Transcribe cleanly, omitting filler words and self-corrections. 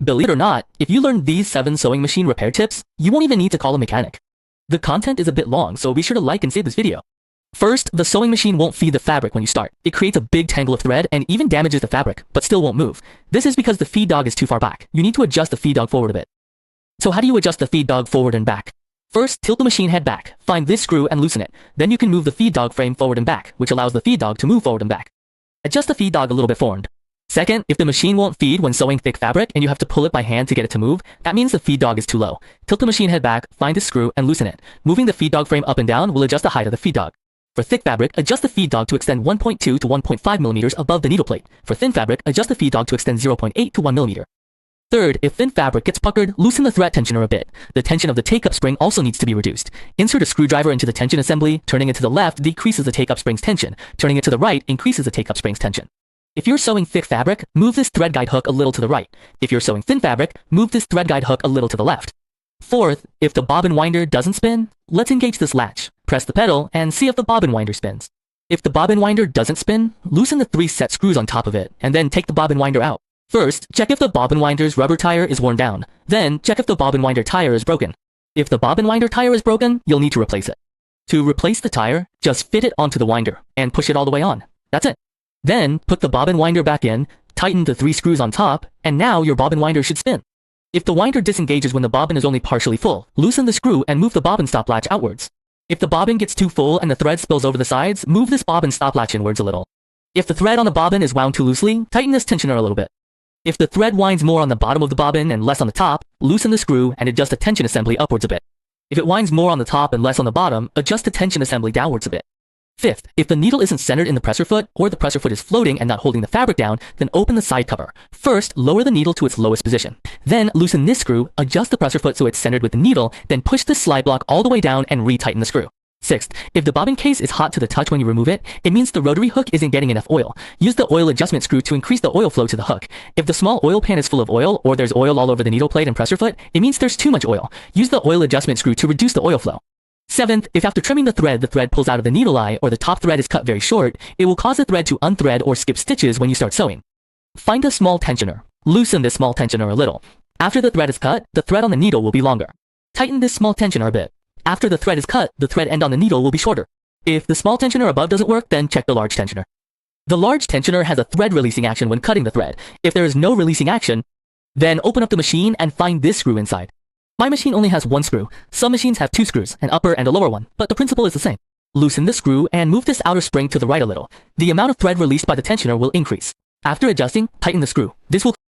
Believe it or not, if you learn these 7 sewing machine repair tips, you won't even need to call a mechanic. The content is a bit long, so be sure to like and save this video. First, the sewing machine won't feed the fabric when you start. It creates a big tangle of thread and even damages the fabric, but still won't move. This is because the feed dog is too far back. You need to adjust the feed dog forward a bit. So how do you adjust the feed dog forward and back? First, tilt the machine head back, find this screw and loosen it. Then you can move the feed dog frame forward and back, which allows the feed dog to move forward and back. Adjust the feed dog a little bit forward. Second, if the machine won't feed when sewing thick fabric and you have to pull it by hand to get it to move, that means the feed dog is too low. Tilt the machine head back, find the screw, and loosen it. Moving the feed dog frame up and down will adjust the height of the feed dog. For thick fabric, adjust the feed dog to extend 1.2 to 1.5 millimeters above the needle plate. For thin fabric, adjust the feed dog to extend 0.8 to 1 millimeter. Third, if thin fabric gets puckered, loosen the thread tensioner a bit. The tension of the take-up spring also needs to be reduced. Insert a screwdriver into the tension assembly. Turning it to the left decreases the take-up spring's tension. Turning it to the right increases the take-up spring's tension. If you're sewing thick fabric, move this thread guide hook a little to the right. If you're sewing thin fabric, move this thread guide hook a little to the left. Fourth, if the bobbin winder doesn't spin, let's engage this latch. Press the pedal and see if the bobbin winder spins. If the bobbin winder doesn't spin, loosen the 3 set screws on top of it, and then take the bobbin winder out. First, check if the bobbin winder's rubber tire is worn down. Then, check if the bobbin winder tire is broken. If the bobbin winder tire is broken, you'll need to replace it. To replace the tire, just fit it onto the winder and push it all the way on. That's it. Then, put the bobbin winder back in, tighten the 3 screws on top, and now your bobbin winder should spin. If the winder disengages when the bobbin is only partially full, loosen the screw and move the bobbin stop latch outwards. If the bobbin gets too full and the thread spills over the sides, move this bobbin stop latch inwards a little. If the thread on the bobbin is wound too loosely, tighten this tensioner a little bit. If the thread winds more on the bottom of the bobbin and less on the top, loosen the screw and adjust the tension assembly upwards a bit. If it winds more on the top and less on the bottom, adjust the tension assembly downwards a bit. Fifth, if the needle isn't centered in the presser foot or the presser foot is floating and not holding the fabric down, then open the side cover. First, lower the needle to its lowest position. Then, loosen this screw, adjust the presser foot so it's centered with the needle, then push this slide block all the way down and re-tighten the screw. Sixth, if the bobbin case is hot to the touch when you remove it, it means the rotary hook isn't getting enough oil. Use the oil adjustment screw to increase the oil flow to the hook. If the small oil pan is full of oil or there's oil all over the needle plate and presser foot, it means there's too much oil. Use the oil adjustment screw to reduce the oil flow. Seventh, if after trimming the thread pulls out of the needle eye or the top thread is cut very short, it will cause the thread to unthread or skip stitches when you start sewing. Find a small tensioner. Loosen this small tensioner a little. After the thread is cut, the thread on the needle will be longer. Tighten this small tensioner a bit. After the thread is cut, the thread end on the needle will be shorter. If the small tensioner above doesn't work, then check the large tensioner. The large tensioner has a thread releasing action when cutting the thread. If there is no releasing action, then open up the machine and find this screw inside. My machine only has 1 screw. Some machines have 2 screws, an upper and a lower one, but the principle is the same. Loosen the screw and move this outer spring to the right a little. The amount of thread released by the tensioner will increase. After adjusting, tighten the screw. This will